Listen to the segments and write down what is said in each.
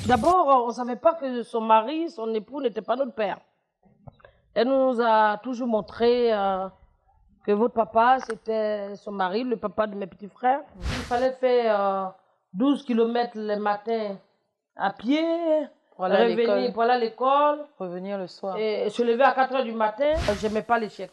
D'abord, on ne savait pas que son mari, son époux n'était pas notre père. Elle nous a toujours montré que votre papa, c'était son mari, le papa de mes petits frères. Il fallait faire 12 kilomètres le matin à pied, revenir pour aller à l'école, revenir le soir. Et se lever à 4 heures du matin. Je n'aimais pas l'échec.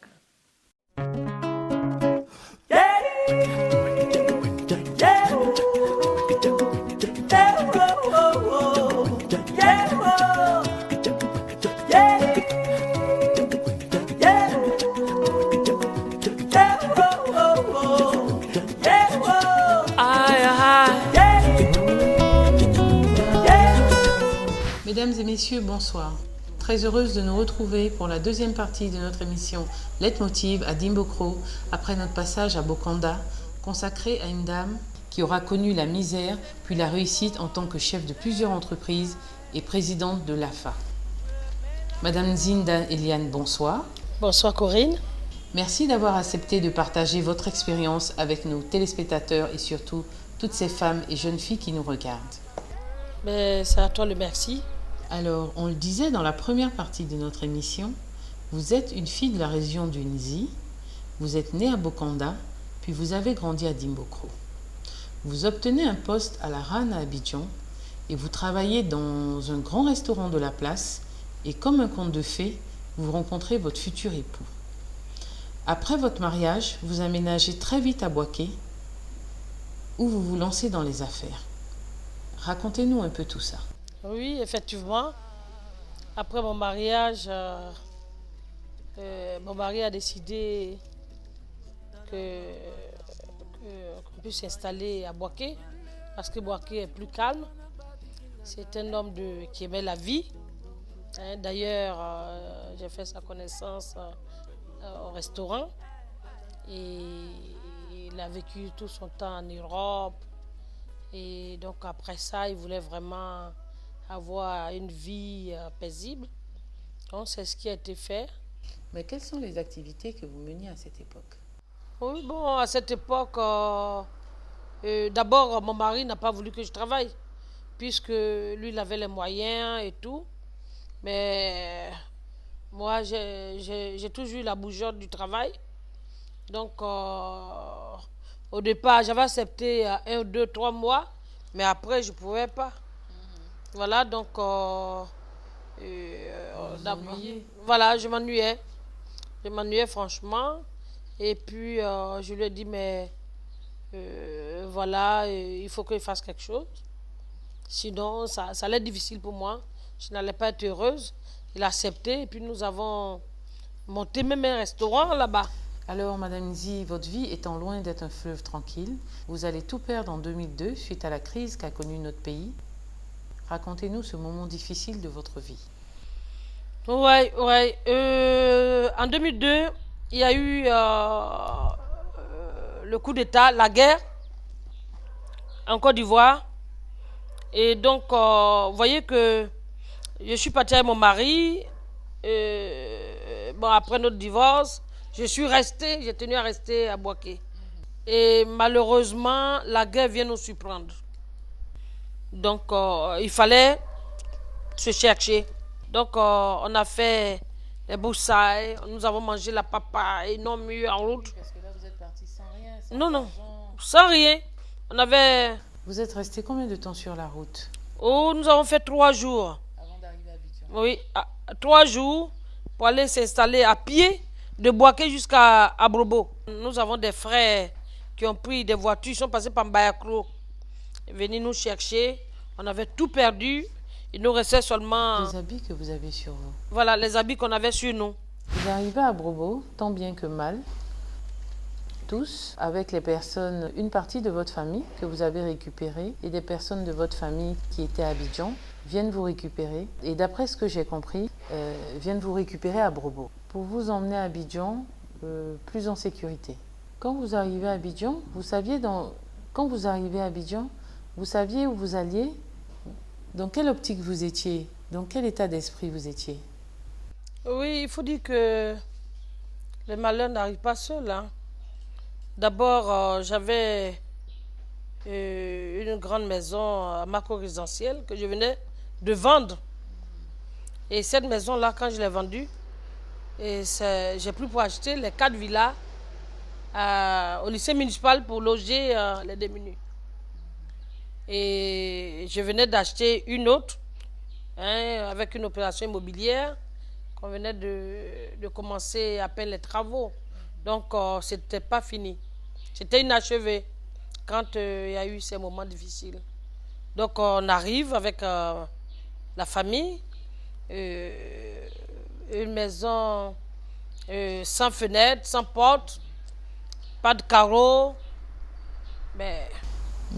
Mesdames et messieurs, bonsoir. Très heureuse de nous retrouver pour la deuxième partie de notre émission Leitmotiv à Dimbokro, après notre passage à Bokanda, consacré à une dame qui aura connu la misère puis la réussite en tant que chef de plusieurs entreprises et présidente de l'AFA. Madame Zinda Eliane, bonsoir. Bonsoir Corinne. Merci d'avoir accepté de partager votre expérience avec nos téléspectateurs et surtout toutes ces femmes et jeunes filles qui nous regardent. C'est à toi le merci. Alors, on le disait dans la première partie de notre émission, vous êtes une fille de la région du Nzi, vous êtes née à Bokanda, puis vous avez grandi à Dimbokro. Vous obtenez un poste à la RAN à Abidjan et vous travaillez dans un grand restaurant de la place et comme un conte de fées, vous rencontrez votre futur époux. Après votre mariage, vous aménagez très vite à Boaké où vous vous lancez dans les affaires. Racontez-nous un peu tout ça. Oui, effectivement. Après mon mariage, mon mari a décidé qu'on puisse s'installer à Boaké parce que Boaké est plus calme. C'est un homme qui aimait la vie. D'ailleurs, j'ai fait sa connaissance au restaurant et il a vécu tout son temps en Europe. Et donc après ça, il voulait vraiment avoir une vie paisible. Donc c'est ce qui a été fait. Mais quelles sont les activités que vous meniez à cette époque? Oui, bon, à cette époque, d'abord, mon mari n'a pas voulu que je travaille, puisque lui, il avait les moyens et tout. Mais moi, j'ai toujours eu la bougeotte du travail. Donc, au départ, j'avais accepté 1, 2, 3 mois, mais après, je ne pouvais pas. Voilà, donc, voilà, je m'ennuyais. Je m'ennuyais franchement. Et puis, je lui ai dit, mais voilà, il faut qu'il fasse quelque chose. Sinon, ça allait être difficile pour moi. Je n'allais pas être heureuse. Il a accepté et puis nous avons monté même un restaurant là-bas. Alors, Madame Nzi, votre vie étant loin d'être un fleuve tranquille, vous allez tout perdre en 2002 suite à la crise qu'a connue notre pays. Racontez-nous ce moment difficile de votre vie. Ouais. En 2002, il y a eu le coup d'État, la guerre en Côte d'Ivoire. Et donc, vous voyez que je suis partie avec mon mari. Après notre divorce, j'ai tenu à rester à Boaké. Et malheureusement, la guerre vient nous surprendre. Donc, il fallait se chercher. Donc, on a fait les broussailles, nous avons mangé la papaye, non mieux en route. Oui, parce que là, vous êtes parti sans rien, Non, sans rien. On avait... Vous êtes resté combien de temps sur la route? Oh, nous avons fait 3 jours. Avant d'arriver à Abidjan? Oui, 3 jours pour aller s'installer à pied de Boaké jusqu'à Abrobo. Nous avons des frères qui ont pris des voitures, ils sont passés par Mbayakro, venus nous chercher. On avait tout perdu. Il nous restait seulement... Les habits que vous avez sur vous. Voilà, les habits qu'on avait sur nous. Vous arrivez à Abrobo, tant bien que mal, tous, avec les personnes, une partie de votre famille que vous avez récupérée et des personnes de votre famille qui étaient à Abidjan viennent vous récupérer. Et d'après ce que j'ai compris, viennent vous récupérer à Abrobo pour vous emmener à Abidjan plus en sécurité. Quand vous arrivez à Abidjan, vous saviez où vous alliez? Dans quelle optique vous étiez? Dans quel état d'esprit vous étiez? Oui, il faut dire que le malheur n'arrive pas seul. D'abord, j'avais une grande maison à Mako résidentielle que je venais de vendre. Et cette maison-là, quand je l'ai vendue, j'ai pris pour acheter les 4 villas au lycée municipal pour loger les démunis. Et je venais d'acheter une autre, avec une opération immobilière, qu'on venait de commencer à peine les travaux. Donc, ce n'était pas fini. C'était inachevé quand il y a eu ces moments difficiles. Donc, on arrive avec la famille, une maison sans fenêtre, sans porte, pas de carreaux. Mais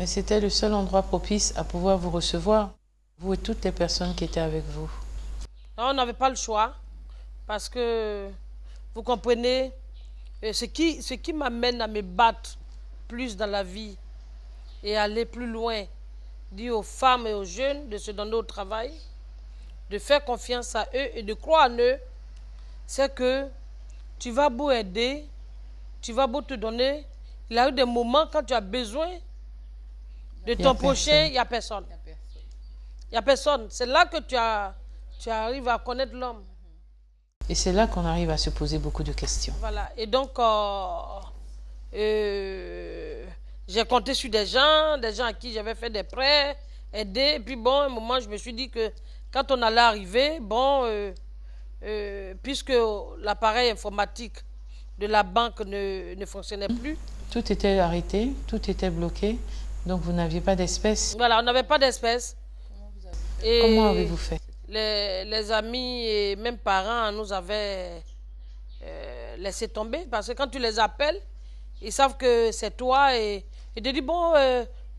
c'était le seul endroit propice à pouvoir vous recevoir, vous et toutes les personnes qui étaient avec vous. Non, on n'avait pas le choix, parce que, vous comprenez, ce qui m'amène à me battre plus dans la vie et aller plus loin, dire aux femmes et aux jeunes de se donner au travail, de faire confiance à eux et de croire en eux, c'est que tu vas beau aider, tu vas beau te donner, il y a eu des moments quand tu as besoin de ton prochain, il n'y a personne. Il n'y a personne. C'est là que tu arrives à connaître l'homme. Et c'est là qu'on arrive à se poser beaucoup de questions. Voilà. Et donc, j'ai compté sur des gens à qui j'avais fait des prêts, aider. Et puis bon, à un moment, je me suis dit que quand on allait arriver, puisque l'appareil informatique de la banque ne fonctionnait plus. Tout était arrêté, tout était bloqué, donc vous n'aviez pas d'espèces. Voilà, on n'avait pas d'espèces. Comment avez-vous fait? Les amis et même parents nous avaient laissé tomber, parce que quand tu les appelles, ils savent que c'est toi et ils te disent, bon,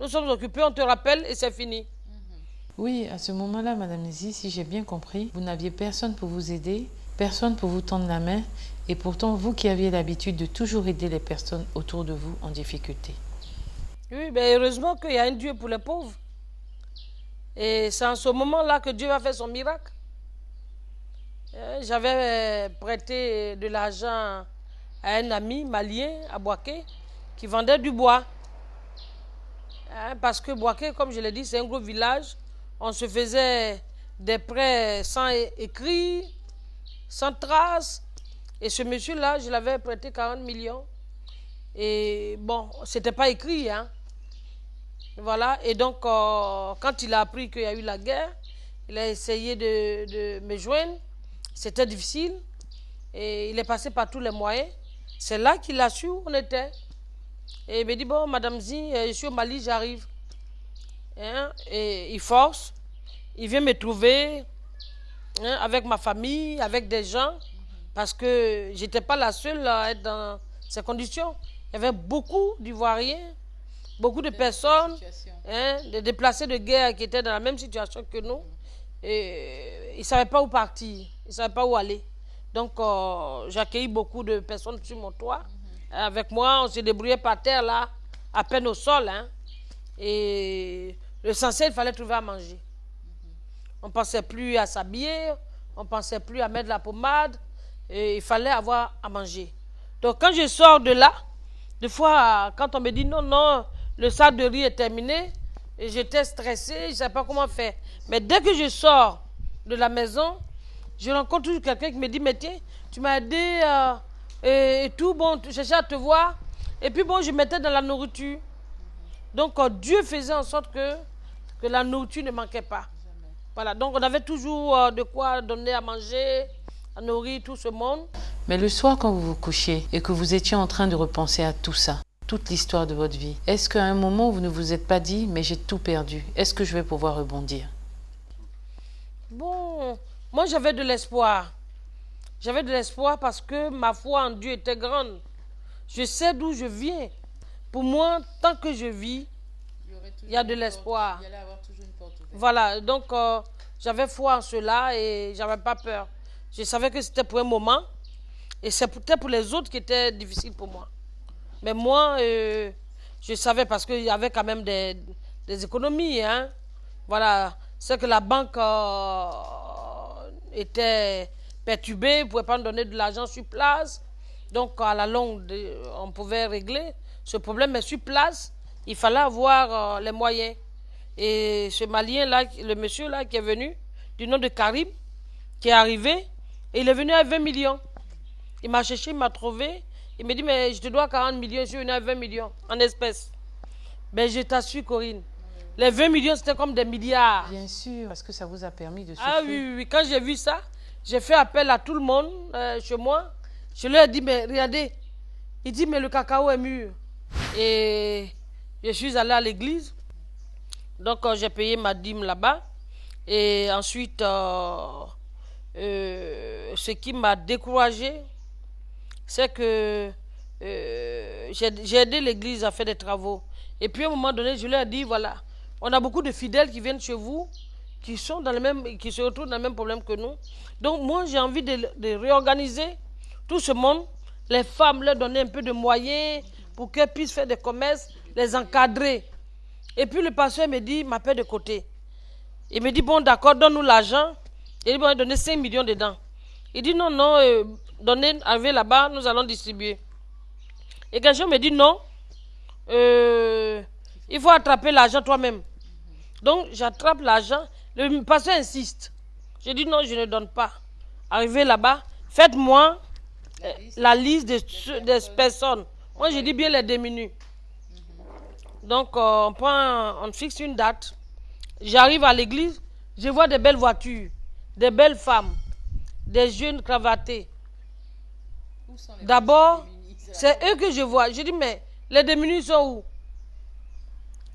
nous sommes occupés, on te rappelle et c'est fini. Oui, à ce moment-là, Madame Nézi, si j'ai bien compris, vous n'aviez personne pour vous aider, personne pour vous tendre la main, et pourtant, vous qui aviez l'habitude de toujours aider les personnes autour de vous en difficulté. Oui, mais heureusement qu'il y a un Dieu pour les pauvres. Et c'est en ce moment-là que Dieu va faire son miracle. J'avais prêté de l'argent à un ami malien à Boaké qui vendait du bois. Parce que Boaké, comme je l'ai dit, c'est un gros village. On se faisait des prêts sans écrit, sans trace. Et ce monsieur-là, je l'avais prêté 40 millions. Et bon, c'était pas écrit, hein. Voilà. Et donc, quand il a appris qu'il y a eu la guerre, il a essayé de me joindre. C'était difficile. Et il est passé par tous les moyens. C'est là qu'il a su où on était. Et il me dit, bon, Madame Zi, je suis au Mali, j'arrive. Et il force. Il vient me trouver avec ma famille, avec des gens. Parce que je n'étais pas la seule à être dans ces conditions. Il y avait beaucoup d'Ivoiriens, beaucoup de personnes, des déplacés de guerre qui étaient dans la même situation que nous. Et ils ne savaient pas où partir, ils ne savaient pas où aller. Donc, j'ai accueilli beaucoup de personnes sur mon toit. Avec moi, on se débrouillait par terre, là, à peine au sol. Et l'essentiel, il fallait trouver à manger. On ne pensait plus à s'habiller, on ne pensait plus à mettre la pommade. Et il fallait avoir à manger. Donc, quand je sors de là, des fois, quand on me dit non, le sac de riz est terminé, et j'étais stressée, je ne savais pas comment faire. Mais dès que je sors de la maison, je rencontre toujours quelqu'un qui me dit, mais tiens, tu m'as aidé et tout, bon, je cherchais à te voir. Et puis bon, je mettais dans la nourriture. Donc, Dieu faisait en sorte que la nourriture ne manquait pas. Voilà, donc on avait toujours de quoi donner à manger, à nourrir tout ce monde. Mais le soir, quand vous vous couchiez et que vous étiez en train de repenser à tout ça, toute l'histoire de votre vie, est-ce qu'à un moment, vous ne vous êtes pas dit, mais j'ai tout perdu, est-ce que je vais pouvoir rebondir? Bon, moi j'avais de l'espoir. J'avais de l'espoir parce que ma foi en Dieu était grande. Je sais d'où je viens. Pour moi, tant que je vis, il y a de l'espoir. Voilà, donc j'avais foi en cela et j'avais pas peur. Je savais que c'était pour un moment et c'est peut-être pour les autres qui était difficile pour moi. Mais moi, je savais parce qu'il y avait quand même des économies. Voilà, c'est que la banque était perturbée, ne pouvait pas nous donner de l'argent sur place. Donc à la longue, on pouvait régler ce problème, mais sur place, il fallait avoir les moyens. Et ce Malien-là, le monsieur-là qui est venu, du nom de Karim, qui est arrivé, et il est venu à 20 millions. Il m'a cherché, il m'a trouvé. Il me dit, mais je te dois 40 millions, je suis venu à 20 millions en espèces. Ben, je t'assure, Corinne, les 20 millions, c'était comme des milliards. Bien sûr, parce que ça vous a permis de souffler. Ah oui, oui, oui. Quand j'ai vu ça, j'ai fait appel à tout le monde chez moi. Je leur ai dit, mais regardez, il dit, mais le cacao est mûr. Et je suis allée à l'église. Donc, j'ai payé ma dîme là-bas. Et ensuite, ce qui m'a découragée, c'est que j'ai aidé l'église à faire des travaux. Et puis, à un moment donné, je leur ai dit, voilà, on a beaucoup de fidèles qui viennent chez vous, qui sont dans le même, qui se retrouvent dans le même problème que nous. Donc, moi, j'ai envie de réorganiser tout ce monde, les femmes, leur donner un peu de moyens pour qu'elles puissent faire des commerces, les encadrer. Et puis le pasteur me dit, m'appelle de côté. Il me dit, bon d'accord, donne-nous l'argent. Il dit, bon, il donner 5 millions dedans. Il dit, non, non, donnez, arrivez là-bas, nous allons distribuer. Et quelqu'un me dit, non, il faut attraper l'argent toi-même. Donc j'attrape l'argent, le pasteur insiste. Je dis, non, je ne donne pas. Arrivez là-bas, faites-moi la liste des personnes. Moi, je dis bien les démunis. Donc, on fixe une date. J'arrive à l'église, je vois des belles voitures, des belles femmes, des jeunes cravatés. D'abord, c'est eux que je vois. Je dis, mais les démunis sont où?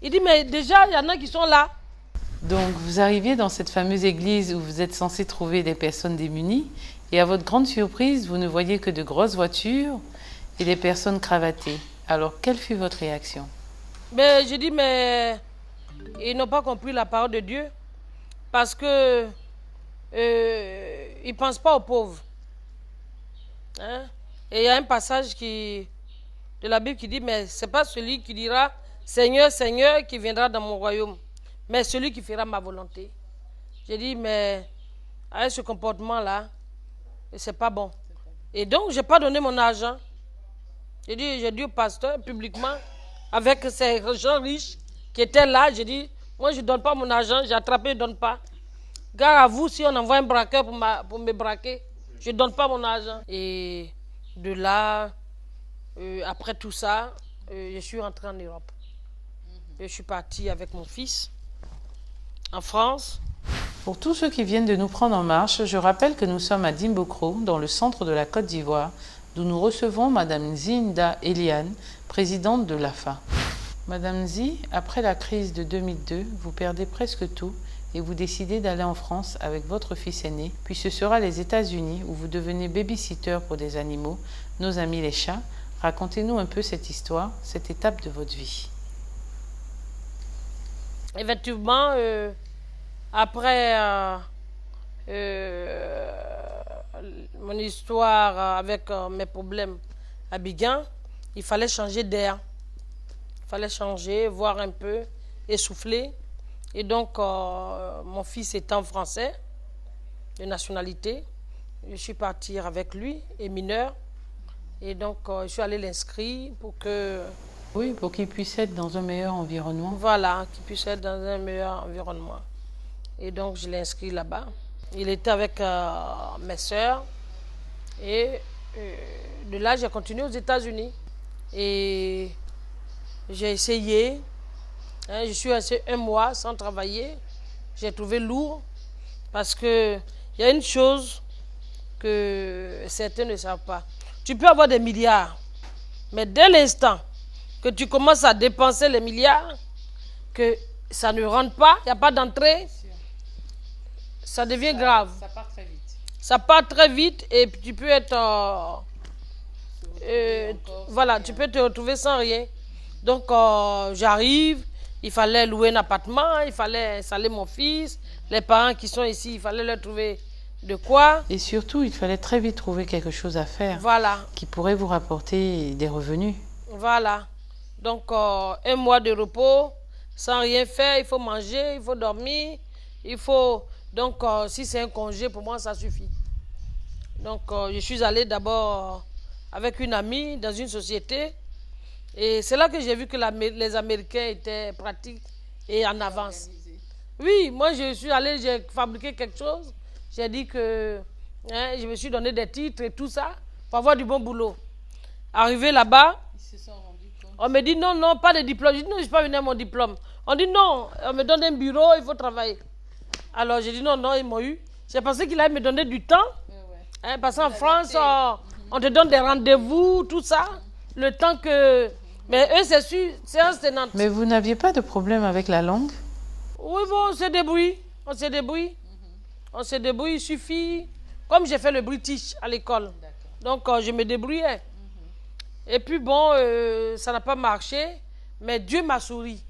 Il dit, mais déjà, il y en a qui sont là. Donc, vous arriviez dans cette fameuse église où vous êtes censé trouver des personnes démunies, et à votre grande surprise, vous ne voyez que de grosses voitures et des personnes cravatées. Alors, quelle fut votre réaction? Mais je dis, mais ils n'ont pas compris la parole de Dieu parce que ils ne pensent pas aux pauvres. Hein? Et il y a un passage de la Bible qui dit, mais ce n'est pas celui qui dira, Seigneur, Seigneur, qui viendra dans mon royaume, mais celui qui fera ma volonté. J'ai dit, mais avec ce comportement-là, c'est pas bon. Et donc, je n'ai pas donné mon argent. J'ai dit au pasteur publiquement, avec ces gens riches qui étaient là, j'ai dit, moi je ne donne pas mon argent, j'ai attrapé, je ne donne pas. Gare à vous, si on envoie un braqueur pour me braquer, je ne donne pas mon argent. Et de là, après tout ça, je suis rentrée en Europe. Je suis partie avec mon fils en France. Pour tous ceux qui viennent de nous prendre en marche, je rappelle que nous sommes à Dimbokro, dans le centre de la Côte d'Ivoire, d'où nous recevons Madame Zinda Eliane, présidente de l'AFA. Madame Zi, après la crise de 2002, vous perdez presque tout et vous décidez d'aller en France avec votre fils aîné, puis ce sera les États-Unis où vous devenez baby-sitter pour des animaux, nos amis les chats. Racontez-nous un peu cette histoire, cette étape de votre vie. Effectivement, après mon histoire avec mes problèmes à Biguin, il fallait changer d'air. Il fallait changer, voir un peu, essouffler. Et donc, mon fils étant français, de nationalité, je suis partie avec lui, et mineur. Et donc, je suis allée l'inscrire pour que... Oui, pour qu'il puisse être dans un meilleur environnement. Voilà, qu'il puisse être dans un meilleur environnement. Et donc, je l'ai inscrit là-bas. Il était avec mes soeurs. Et de là, j'ai continué aux États-Unis. Et j'ai essayé. Hein, je suis resté 1 mois sans travailler. J'ai trouvé lourd. Parce qu'il y a une chose que certains ne savent pas. Tu peux avoir des milliards. Mais dès l'instant que tu commences à dépenser les milliards, que ça ne rentre pas, il n'y a pas d'entrée, ça devient grave. Ça part très vite. Ça part très vite et puis tu peux être... voilà, tu peux te retrouver sans rien. Donc j'arrive, il fallait louer un appartement, il fallait installer mon fils, les parents qui sont ici, il fallait leur trouver de quoi. Et surtout, il fallait très vite trouver quelque chose à faire. Voilà. Qui pourrait vous rapporter des revenus. Voilà. Donc 1 mois de repos, sans rien faire, il faut manger, il faut dormir, il faut... Donc si c'est un congé, pour moi, ça suffit. Donc je suis allée d'abord avec une amie dans une société. Et c'est là que j'ai vu que les Américains étaient pratiques et en avance. Oui, moi je suis allée, j'ai fabriqué quelque chose. J'ai dit que je me suis donné des titres et tout ça pour avoir du bon boulot. Arrivé là-bas, on me dit non, non, pas de diplôme. Je dis non, je ne suis pas venu à mon diplôme. On dit non, on me donne un bureau, il faut travailler. Alors j'ai dit non, non, ils m'ont eu. J'ai pensé qu'il allait me donner du temps. Parce qu'en France, on te donne des rendez-vous, tout ça. Le temps que... Mais eux, c'est sûr, c'est instant. Mais vous n'aviez pas de problème avec la langue? Oui, bon, on se débrouille. On se débrouille. On se débrouille, il suffit. Comme j'ai fait le British à l'école. Donc, je me débrouillais. Et puis, bon, ça n'a pas marché. Mais Dieu m'a souri.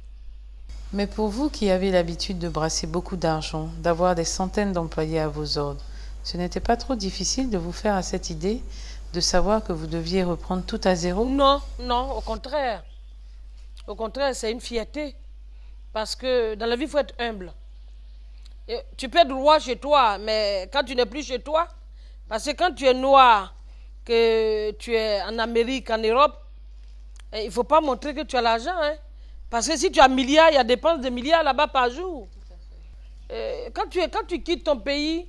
Mais pour vous qui avez l'habitude de brasser beaucoup d'argent, d'avoir des centaines d'employés à vos ordres, ce n'était pas trop difficile de vous faire à cette idée de savoir que vous deviez reprendre tout à zéro? Non, non, au contraire. Au contraire, c'est une fierté. Parce que dans la vie, il faut être humble. Et tu peux être roi chez toi, mais quand tu n'es plus chez toi, parce que quand tu es noir, que tu es en Amérique, en Europe, il ne faut pas montrer que tu as l'argent. Hein. Parce que si tu as milliards, il y a dépenses de milliards là-bas par jour. Quand tu quittes ton pays,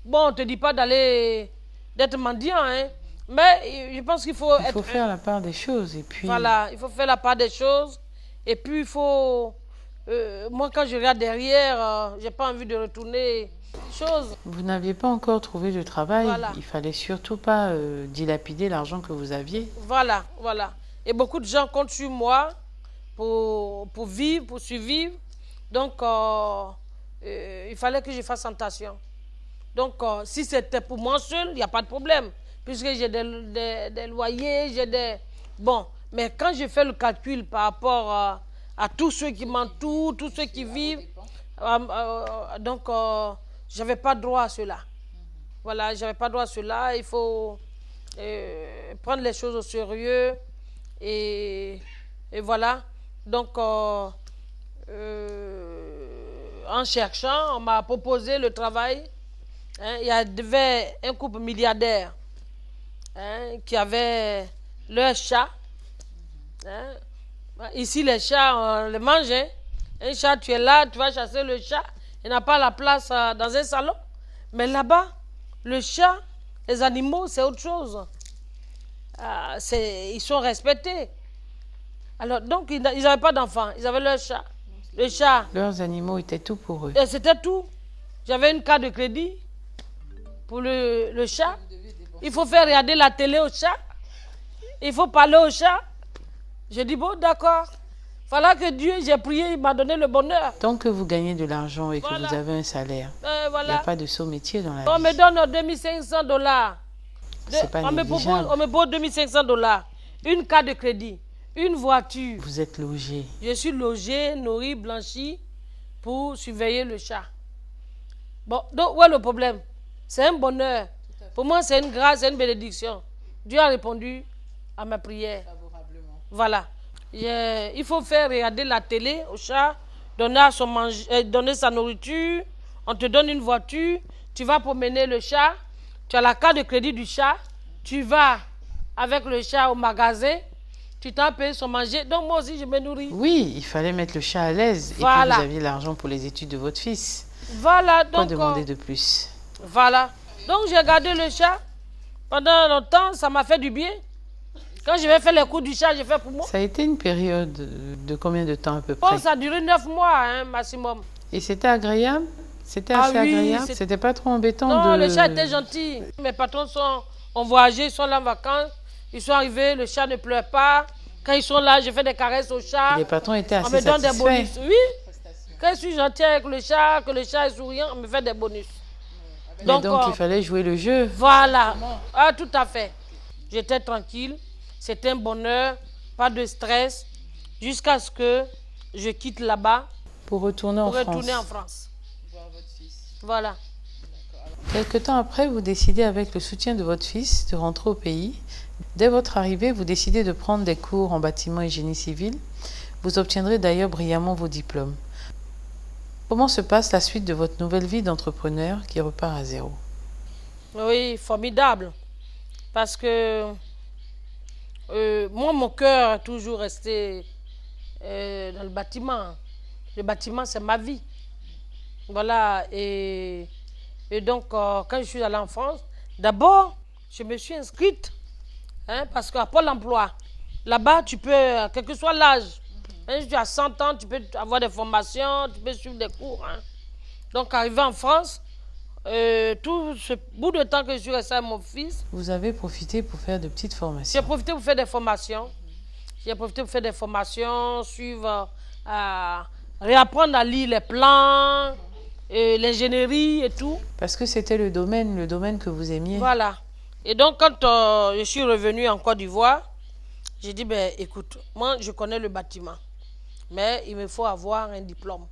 bon, on ne te dit pas d'être mendiant, hein. Mais je pense qu'il faut Il faut faire la part des choses. Et puis... Voilà, il faut faire la part des choses. Et puis, il faut... moi, quand je regarde derrière, je n'ai pas envie de retourner chose. Vous n'aviez pas encore trouvé de travail. Voilà. Il fallait surtout pas dilapider l'argent que vous aviez. Voilà, voilà. Et beaucoup de gens comptent sur moi pour vivre, pour survivre. Donc, il fallait que je fasse tentation. Donc, si c'était pour moi seul, il n'y a pas de problème. Puisque j'ai des loyers, j'ai des... Bon, mais quand je fais le calcul par rapport à tous ceux qui m'entourent, tous ceux qui vivent, donc, je n'avais pas droit à cela. Voilà, je n'avais pas droit à cela. Il faut prendre les choses au sérieux. Et voilà. Donc, en cherchant, on m'a proposé le travail. Hein, il y avait un couple milliardaire qui avait leur chat. Hein. Ici, les chats, on les mange. Hein. Un chat, tu es là, tu vas chasser le chat. Il n'a pas la place dans un salon. Mais là-bas, le chat, les animaux, c'est autre chose. Ils sont respectés. Alors, donc, ils n'avaient pas d'enfants. Ils avaient leur chat. Le chat. Leurs animaux étaient tout pour eux. Et c'était tout. J'avais une carte de crédit pour le chat. Il faut faire regarder la télé au chat. Il faut parler au chat. Je dis, bon, d'accord. Voilà que Dieu, j'ai prié, il m'a donné le bonheur. Tant que vous gagnez de l'argent et que vous avez un salaire, il n'y a pas de saut métier dans la vie. On me donne 2500 $. C'est pas négligeable. On me propose 2500 $. Une carte de crédit, une voiture. Vous êtes logé. Je suis logé, nourri, blanchi pour surveiller le chat. Bon, donc, où est le problème? C'est un bonheur. Pour moi, c'est une grâce, c'est une bénédiction. Dieu a répondu à ma prière. Favorablement. Voilà. Il faut faire regarder la télé au chat, donner sa nourriture, on te donne une voiture, tu vas promener le chat, tu as la carte de crédit du chat, tu vas avec le chat au magasin, tu t'as payé son manger, donc moi aussi je me nourris. Oui, il fallait mettre le chat à l'aise Voilà. Et puis vous aviez l'argent pour les études de votre fils. Voilà, donc... Quoi demander de plus? Voilà. Donc j'ai gardé le chat pendant longtemps, ça m'a fait du bien. Quand je vais faire les coups du chat, je fais pour moi. Ça a été une période de combien de temps à peu près? Bon, ça a duré 9 mois, hein, maximum. Et c'était agréable? C'était assez agréable? C'était pas trop embêtant? Non, le chat était gentil. Mes patrons ont voyagé, ils sont là en vacances. Ils sont arrivés, le chat ne pleure pas. Quand ils sont là, je fais des caresses au chat. Les patrons étaient assez satisfaits. On me donne satisfaits. des bonus. Oui. Quand je suis gentil avec le chat, que le chat est souriant, on me fait des bonus. Donc il fallait jouer le jeu. Voilà. Ah, tout à fait. J'étais tranquille. C'était un bonheur, pas de stress, jusqu'à ce que je quitte là-bas pour retourner en France. Voir votre fils. Voilà. Quelque temps après, vous décidez avec le soutien de votre fils de rentrer au pays. Dès votre arrivée, vous décidez de prendre des cours en bâtiment et génie civil. Vous obtiendrez d'ailleurs brillamment vos diplômes. Comment se passe la suite de votre nouvelle vie d'entrepreneur qui repart à zéro? Oui, formidable. Parce que moi, mon cœur a toujours resté dans le bâtiment. le bâtiment, c'est ma vie. Voilà, et donc, quand je suis allée en France, d'abord, je me suis inscrite, hein, parce qu'à Pôle emploi, là-bas, tu peux, quel que soit l'âge, hein, si tu as 100 ans, tu peux avoir des formations, tu peux suivre des cours. Hein. Donc, arrivé en France, tout ce bout de temps que je suis restée avec mon fils... Vous avez profité pour faire de petites formations. J'ai profité pour faire des formations. J'ai profité pour faire des formations, suivre, réapprendre à lire les plans, l'ingénierie et tout. Parce que c'était le domaine que vous aimiez. Voilà. Et donc, quand je suis revenue en Côte d'Ivoire, j'ai dit, ben, écoute, moi, je connais le bâtiment, mais il me faut avoir un diplôme.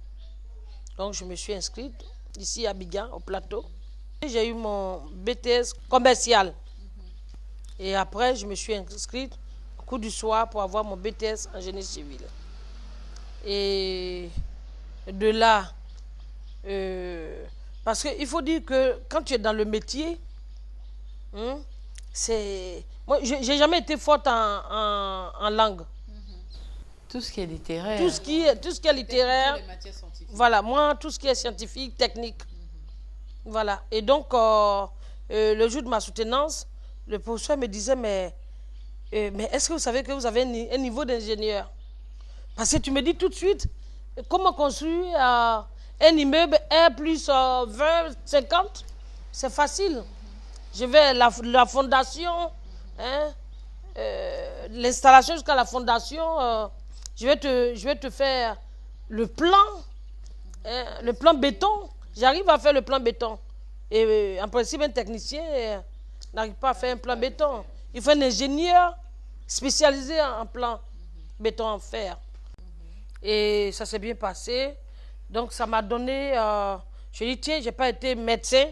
Donc, je me suis inscrite ici à Bigan, au plateau. J'ai eu mon BTS commercial. Et après, je me suis inscrite au cours du soir pour avoir mon BTS en génie civil. Et de là, parce qu'il faut dire que quand tu es dans le métier, c'est... Moi, je n'ai jamais été forte en langue. Tout ce qui est littéraire. Tout ce qui est littéraire. Les matières scientifiques. Voilà, moi, tout ce qui est scientifique, technique. Voilà. Et donc, le jour de ma soutenance, le professeur me disait, mais est-ce que vous savez que vous avez un niveau d'ingénieur? Parce que tu me dis tout de suite, comment construire un immeuble R plus 20, 50? C'est facile. Je vais la fondation, hein, l'installation jusqu'à la fondation, je vais te faire le plan, hein, le plan béton. J'arrive à faire le plan béton. Et en principe, un technicien n'arrive pas à faire un plan béton. Il faut un ingénieur spécialisé en plan béton en fer. Et ça s'est bien passé. Donc, ça m'a donné... je dis, tiens, je n'ai pas été médecin,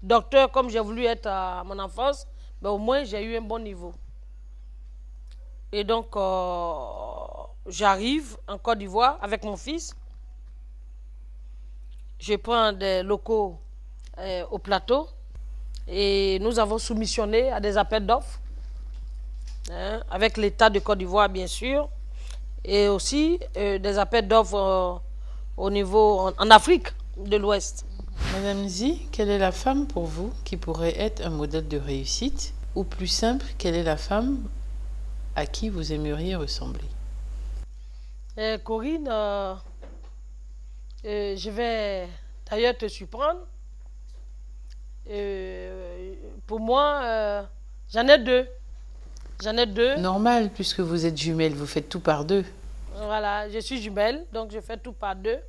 docteur comme j'ai voulu être à mon enfance, mais au moins, j'ai eu un bon niveau. Et donc, j'arrive en Côte d'Ivoire avec mon fils. Je prends des locaux au plateau et nous avons soumissionné à des appels d'offres, hein, avec l'État de Côte d'Ivoire, bien sûr, et aussi des appels d'offres au niveau en Afrique de l'Ouest. Madame Zi, quelle est la femme pour vous qui pourrait être un modèle de réussite? Ou plus simple, quelle est la femme à qui vous aimeriez ressembler? Corinne, je vais d'ailleurs te surprendre. Pour moi, j'en ai deux. J'en ai deux. Normal, puisque vous êtes jumelles, vous faites tout par deux. Voilà, je suis jumelle, donc je fais tout par deux.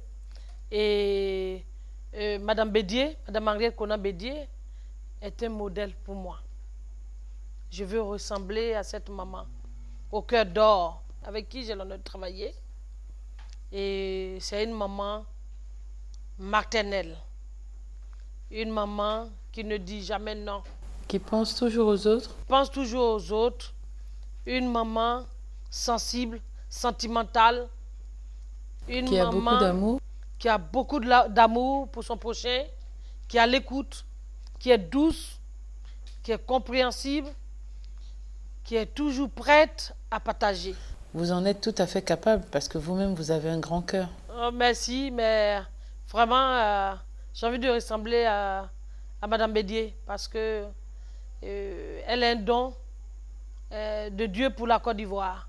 Et Madame Bédier, Madame Henriette Conan Bédier, est un modèle pour moi. Je veux ressembler à cette maman, au cœur d'or, avec qui j'ai l'honneur de travailler. Et c'est une maman maternelle. Une maman qui ne dit jamais non. Qui pense toujours aux autres? Pense toujours aux autres. Une maman sensible, sentimentale. Une qui a beaucoup d'amour. Qui a beaucoup d'amour pour son prochain. Qui a l'écoute. Qui est douce. Qui est compréhensible. Qui est toujours prête à partager. Vous en êtes tout à fait capable parce que vous-même, vous avez un grand cœur. Oh, merci, mais vraiment, j'ai envie de ressembler à Madame Bédier parce que elle est un don de Dieu pour la Côte d'Ivoire.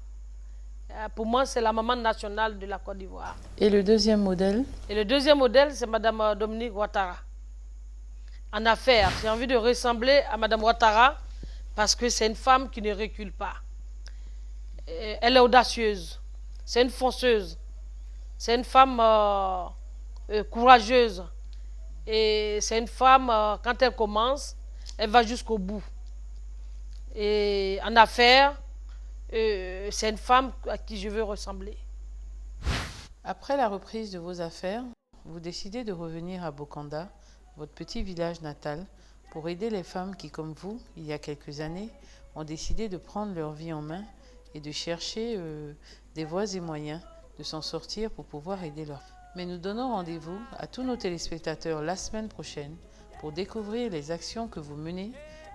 Pour moi, c'est la maman nationale de la Côte d'Ivoire. Et le deuxième modèle? Et le deuxième modèle, c'est Madame Dominique Ouattara. En affaires, j'ai envie de ressembler à Madame Ouattara parce que c'est une femme qui ne recule pas. Elle est audacieuse. C'est une fonceuse. C'est une femme courageuse. Et c'est une femme, quand elle commence, elle va jusqu'au bout. Et en affaires, c'est une femme à qui je veux ressembler. Après la reprise de vos affaires, vous décidez de revenir à Bokanda, votre petit village natal, pour aider les femmes qui, comme vous, il y a quelques années, ont décidé de prendre leur vie en main et de chercher des voies et moyens de s'en sortir pour pouvoir aider leurs femmes. Mais nous donnons rendez-vous à tous nos téléspectateurs la semaine prochaine pour découvrir les actions que vous menez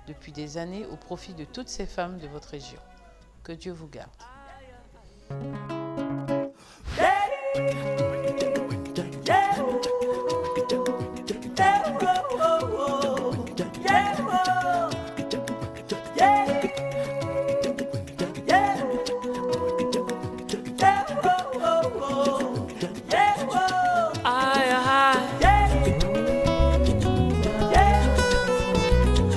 depuis des années au profit de toutes ces femmes de votre région. Que Dieu vous garde.